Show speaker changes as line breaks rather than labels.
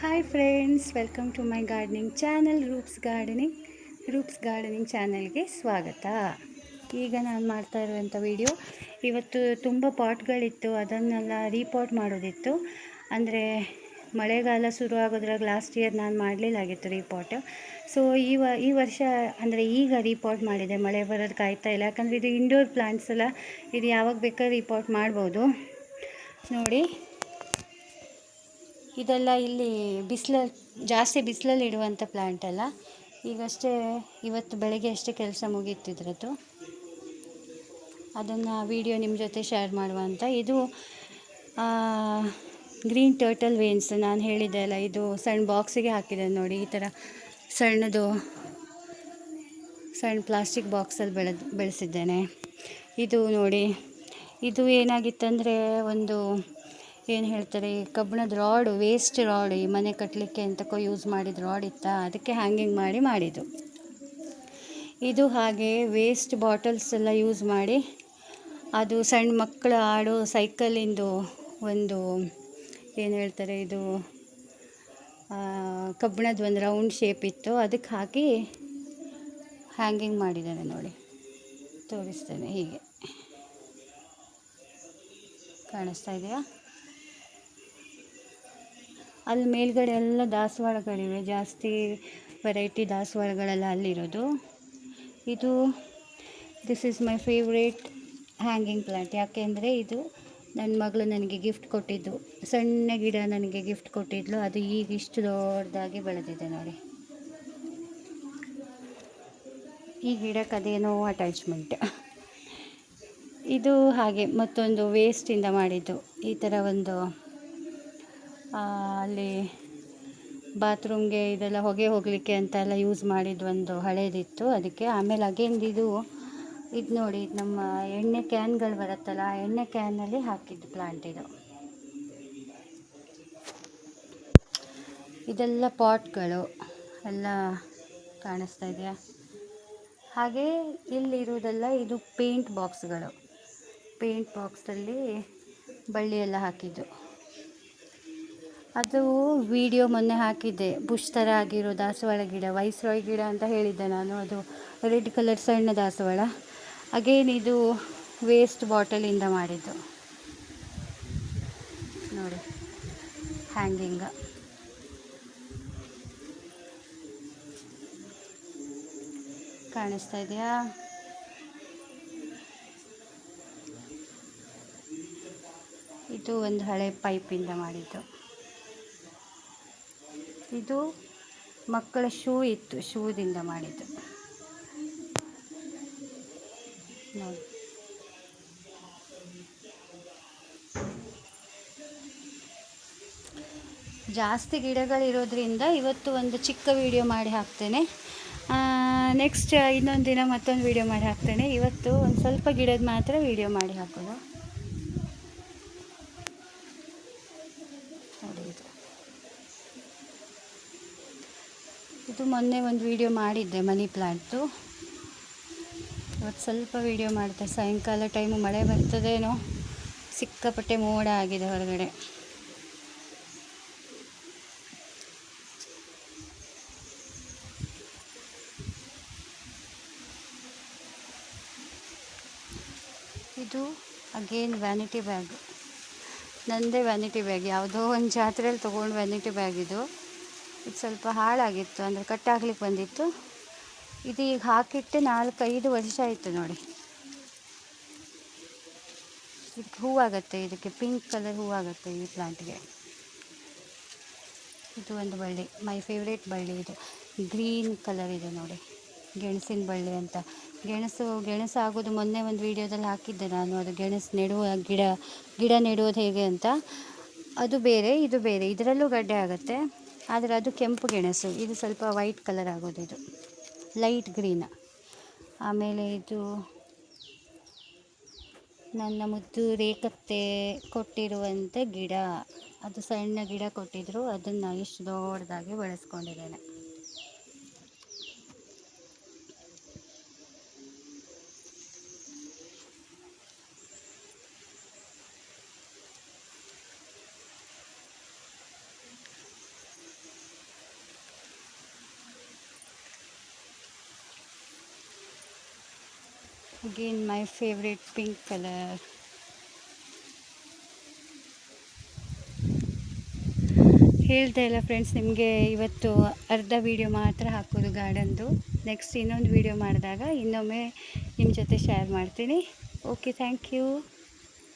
Hi friends, welcome to my gardening channel Roop's gardening ಚಾನಲ್ಗೆ ಸ್ವಾಗತ. ಈಗ ನಾನು ಮಾಡ್ತಾ ಇರುವಂಥ ವಿಡಿಯೋ, ಇವತ್ತು ತುಂಬ ಪಾಟ್ಗಳಿತ್ತು, ಅದನ್ನೆಲ್ಲ ರೀಪಾಟ್ ಮಾಡೋದಿತ್ತು. ಅಂದರೆ ಮಳೆಗಾಲ ಶುರು ಆಗೋದ್ರಾಗ ಲಾಸ್ಟ್ ಇಯರ್ ನಾನು ಮಾಡಲಿಲ್ಲಾಗಿತ್ತು ರೀಪಾಟ್. ಸೊ ಈ ವರ್ಷ ಅಂದರೆ ಈಗ ರೀಪಾಟ್ ಮಾಡಿದೆ. ಮಳೆ ಬರೋದು ಕಾಯ್ತಾ ಇಲ್ಲ, ಯಾಕಂದರೆ ಇದು ಇಂಡೋರ್ ಪ್ಲಾಂಟ್ಸ್ ಎಲ್ಲ, ಇದು ಯಾವಾಗ ಬೇಕಾದ್ರೂ ರೀಪಾಟ್ ಮಾಡ್ಬೋದು. ನೋಡಿ, ಇದೆಲ್ಲ ಇಲ್ಲಿ ಜಾಸ್ತಿ ಬಿಸಿಲಲ್ಲಿ ಇಡುವಂಥ ಪ್ಲ್ಯಾಂಟ್ ಅಲ್ಲ. ಈಗಷ್ಟೇ ಇವತ್ತು ಬೆಳಗ್ಗೆ ಅಷ್ಟೇ ಕೆಲಸ ಮುಗೀತಿದ್ರದ್ದು, ಅದನ್ನು ವಿಡಿಯೋ ನಿಮ್ಮ ಜೊತೆ ಶೇರ್ ಮಾಡುವಂಥ. ಇದು ಗ್ರೀನ್ ಟರ್ಟಲ್ ವೇನ್ಸ್ ನಾನು ಹೇಳಿದ್ದೆ ಅಲ್ಲ, ಇದು ಸಣ್ಣ ಬಾಕ್ಸಿಗೆ ಹಾಕಿದೆ ನೋಡಿ. ಈ ಥರ ಸಣ್ಣ ಪ್ಲಾಸ್ಟಿಕ್ ಬಾಕ್ಸಲ್ಲಿ ಬೆಳೆಸಿದ್ದೇನೆ. ಇದು ನೋಡಿ, ಇದು ಏನಾಗಿತ್ತಂದರೆ, ಒಂದು ಏನು ಹೇಳ್ತಾರೆ, ಕಬ್ಬಿಣದ ವೇಸ್ಟ್ ರಾಡ್, ಈ ಮನೆ ಕಟ್ಟಲಿಕ್ಕೆ ಅಂತಕೋ ಯೂಸ್ ಮಾಡಿದ ರಾಡ್ ಇತ್ತಾ, ಅದಕ್ಕೆ ಹ್ಯಾಂಗಿಂಗ್ ಮಾಡಿದ್ದು. ಇದು ಹಾಗೆ ವೇಸ್ಟ್ ಬಾಟಲ್ಸ್ ಎಲ್ಲ ಯೂಸ್ ಮಾಡಿ, ಅದು ಸಣ್ಣ ಮಕ್ಕಳು ಆಡೋ ಸೈಕಲಿಂದು ಒಂದು ಏನು ಹೇಳ್ತಾರೆ, ಇದು ಕಬ್ಬಿಣದ ಒಂದು ರೌಂಡ್ ಶೇಪ್ ಇತ್ತು, ಅದಕ್ಕೆ ಹಾಕಿ ಹ್ಯಾಂಗಿಂಗ್ ಮಾಡಿದ್ದೇನೆ ನೋಡಿ. ತೋರಿಸ್ತೇನೆ, ಹೀಗೆ ಕಾಣಿಸ್ತಾ ಇದೆಯಾ? ಅಲ್ಲಿ ಮೇಲ್ಗಡೆ ಎಲ್ಲ ದಾಸವಾಳಗಳಿವೆ, ಜಾಸ್ತಿ ವೆರೈಟಿ ದಾಸವಾಳಗಳೆಲ್ಲ ಅಲ್ಲಿರೋದು. This is my favourite hanging plant. ಯಾಕೆಂದರೆ ಇದು ನನ್ನ ಮಗಳು ನನಗೆ ಗಿಫ್ಟ್ ಕೊಟ್ಟಿದ್ದು, ಸಣ್ಣ ಗಿಡ ನನಗೆ ಗಿಫ್ಟ್ ಕೊಟ್ಟಿದ್ಲು. ಅದು ಈಗ ಇಷ್ಟು ದೊಡ್ಡದಾಗಿ ಬೆಳೆದಿದೆ ನೋಡಿ. ಈ ಗಿಡಕ್ಕೆ ಅದೇನೋ ಅಟ್ಯಾಚ್ಮೆಂಟ್. ಇದು ಹಾಗೆ ಮತ್ತೊಂದು ವೇಸ್ಟಿಂದ ಮಾಡಿದ್ದು, ಈ ಥರ ಒಂದು ಅಲ್ಲಿ ಬಾತ್ರೂಮ್ಗೆ ಇದೆಲ್ಲ ಹೊಗೆ ಹೋಗಲಿಕ್ಕೆ ಅಂತೆಲ್ಲ ಯೂಸ್ ಮಾಡಿದ್ದು ಒಂದು ಹಳೇದಿತ್ತು, ಅದಕ್ಕೆ. ಆಮೇಲೆ ಅಗೇನ್ ಇದು ನೋಡಿ, ನಮ್ಮ ಎಣ್ಣೆ ಕ್ಯಾನ್ಗಳು ಬರುತ್ತಲ್ಲ, ಆ ಎಣ್ಣೆ ಕ್ಯಾನಲ್ಲಿ ಹಾಕಿದ್ದು ಪ್ಲಾಂಟ್ ಇದು. ಇದೆಲ್ಲ ಪಾಟ್ಗಳು ಎಲ್ಲ ಕಾಣಿಸ್ತಾ ಇದೆಯಾ? ಹಾಗೆ ಇಲ್ಲಿರುವುದೆಲ್ಲ ಇದು ಪೇಂಟ್ ಬಾಕ್ಸ್ಗಳು. ಪೇಂಟ್ ಬಾಕ್ಸಲ್ಲಿ ಬಳ್ಳಿಯೆಲ್ಲ ಹಾಕಿದ್ದು. ಅದು ವಿಡಿಯೋ ಮೊನ್ನೆ ಹಾಕಿದ್ದೆ, ಬುಷ್ ಥರ ಆಗಿರೋ ದಾಸವಾಳ ಗಿಡ, ವೈಸ್ರಾಯ್ ಗಿಡ ಅಂತ ಹೇಳಿದ್ದೆ ನಾನು. ಅದು ರೆಡ್ ಕಲರ್ ಸಣ್ಣ ದಾಸವಾಳ. ಅಗೇನ್ ಇದು ವೇಸ್ಟ್ ಬಾಟಲಿಂದ ಮಾಡಿದ್ದು ನೋಡಿ, ಹ್ಯಾಂಗಿಂಗ್. ಕಾಣಿಸ್ತಾ ಇದೆಯಾ? ಇದು ಒಂದು ಹಳೆ ಪೈಪಿಂದ ಮಾಡಿದ್ದು. ಇದು ಮಕ್ಕಳ ಶೂ ಇತ್ತು, ಶೂದಿಂದ ಮಾಡಿದ್ದು ನೋಡಿ. ಜಾಸ್ತಿ ಗಿಡಗಳಿರೋದ್ರಿಂದ ಇವತ್ತು ಒಂದು ಚಿಕ್ಕ ವಿಡಿಯೋ ಮಾಡಿ ಹಾಕ್ತೇನೆ. ನೆಕ್ಸ್ಟ್ ಇನ್ನೊಂದು ದಿನ ಮತ್ತೊಂದು ವಿಡಿಯೋ ಮಾಡಿ ಹಾಕ್ತೇನೆ. ಇವತ್ತು ಒಂದು ಸ್ವಲ್ಪ ಗಿಡದ ಮಾತ್ರ ವಿಡಿಯೋ ಮಾಡಿ ಹಾಕೋದು ನೋಡಿ. ಇದು ಮೊನ್ನೆ ಒಂದು ವಿಡಿಯೋ ಮಾಡಿದ್ದೆ ಮನಿ ಪ್ಲಾಂಟ್ದು. ಇವತ್ತು ಸ್ವಲ್ಪ ವಿಡಿಯೋ ಮಾಡಿದೆ. ಸಾಯಂಕಾಲ ಟೈಮು ಮಳೆ ಬರ್ತದೇನೋ, ಸಿಕ್ಕಾಪಟ್ಟೆ ಮೋಡ ಆಗಿದೆ ಹೊರಗಡೆ. ಇದು ಅಗೇನ್ ವ್ಯಾನಿಟಿ ಬ್ಯಾಗ್, ನನ್ನದೇ ವ್ಯಾನಿಟಿ ಬ್ಯಾಗ್. ಯಾವುದೋ ಒಂದು ಜಾತ್ರೆಯಲ್ಲಿ ತೊಗೊಂಡು ವ್ಯಾನಿಟಿ ಬ್ಯಾಗ್ ಇದು ಸ್ವಲ್ಪ ಹಾಳಾಗಿತ್ತು, ಅಂದರೆ ಕಟ್ಟಾಕ್ಲಿಕ್ಕೆ ಬಂದಿತ್ತು. ಇದು ಈಗ ಹಾಕಿಟ್ಟು 4-5 ವರ್ಷ ಆಯಿತು ನೋಡಿ. ಇದಕ್ಕೆ ಹೂವಾಗತ್ತೆ, ಇದಕ್ಕೆ ಪಿಂಕ್ ಕಲರ್ ಹೂವಾಗತ್ತೆ ಈ ಪ್ಲಾಂಟ್ಗೆ. ಇದು ಒಂದು ಬಳ್ಳಿ, ಮೈ ಫೇವ್ರೇಟ್ ಬಳ್ಳಿ. ಇದು ಗ್ರೀನ್ ಕಲರ್ ಇದೆ ನೋಡಿ, ಗೆಣಸಿನ ಬಳ್ಳಿ ಅಂತ. ಗೆಣಸು ಆಗೋದು ಮೊನ್ನೆ ಒಂದು ವಿಡಿಯೋದಲ್ಲಿ ಹಾಕಿದ್ದೆ ನಾನು. ಅದು ಗೆಣಸು ನೆಡುವ ಗಿಡ ನೆಡುವುದು ಹೇಗೆ ಅಂತ. ಅದು ಬೇರೆ, ಇದು ಬೇರೆ. ಇದರಲ್ಲೂ ಗಡ್ಡೆ ಆಗುತ್ತೆ, ಆದರೆ ಅದು ಕೆಂಪು ಗೆಣಸು, ಇದು ಸ್ವಲ್ಪ ವೈಟ್ ಕಲರ್ ಆಗೋದು, ಇದು ಲೈಟ್ ಗ್ರೀನ್. ಆಮೇಲೆ ಇದು ನನ್ನ ಮುದ್ದು ರೇಖತ್ತೆ ಕೊಟ್ಟಿರುವಂಥ ಗಿಡ. ಅದು ಸಣ್ಣ ಗಿಡ ಕೊಟ್ಟಿದ್ದರು, ಅದನ್ನು ಇಷ್ಟು ದೊಡ್ಡದಾಗಿ ಬೆಳೆಸ್ಕೊಂಡಿದ್ದೇನೆ. Again my favourite pink colour. ಹೇಳ್ತಾ ಇಲ್ಲ ಫ್ರೆಂಡ್ಸ್, ನಿಮಗೆ ಇವತ್ತು ಅರ್ಧ ವೀಡಿಯೋ ಮಾತ್ರ ಹಾಕೋದು ಗಾರ್ಡನ್ದು. ನೆಕ್ಸ್ಟ್ ಇನ್ನೊಂದು ವೀಡಿಯೋ ಮಾಡಿದಾಗ ಇನ್ನೊಮ್ಮೆ ನಿಮ್ಮ ಜೊತೆ ಶೇರ್ ಮಾಡ್ತೀನಿ. Okay, thank you.